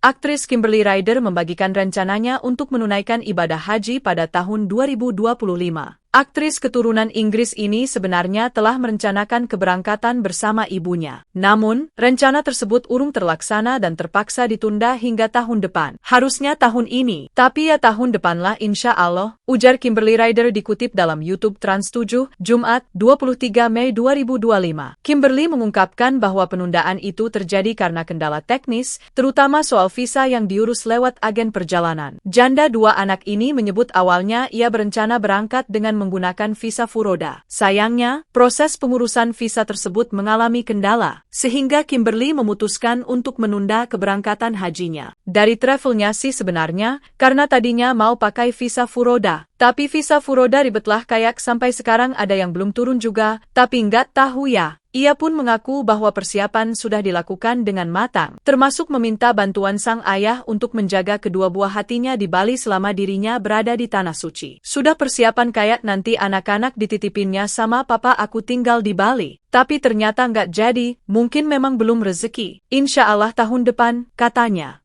Aktris Kimberly Ryder membagikan rencananya untuk menunaikan ibadah haji pada tahun 2025. Aktris keturunan Inggris ini sebenarnya telah merencanakan keberangkatan bersama ibunya. Namun, rencana tersebut urung terlaksana dan terpaksa ditunda hingga tahun depan. Harusnya tahun ini, tapi ya tahun depanlah insya Allah, ujar Kimberly Ryder dikutip dalam YouTube Trans 7, Jumat, 23 Mei 2025. Kimberly mengungkapkan bahwa penundaan itu terjadi karena kendala teknis, terutama soal visa yang diurus lewat agen perjalanan. Janda dua anak ini menyebut awalnya ia berencana berangkat dengan menggunakan visa Furoda. Sayangnya, proses pengurusan visa tersebut mengalami kendala, sehingga Kimberly memutuskan untuk menunda keberangkatan hajinya. Dari travelnya sih sebenarnya, karena tadinya mau pakai visa Furoda. Tapi visa Furoda ribetlah kayak sampai sekarang ada yang belum turun juga, tapi nggak tahu ya. Ia pun mengaku bahwa persiapan sudah dilakukan dengan matang, termasuk meminta bantuan sang ayah untuk menjaga kedua buah hatinya di Bali selama dirinya berada di Tanah Suci. Sudah persiapan kayak nanti anak-anak dititipinnya sama papa aku tinggal di Bali. Tapi ternyata nggak jadi, mungkin memang belum rezeki. Insya Allah tahun depan, katanya.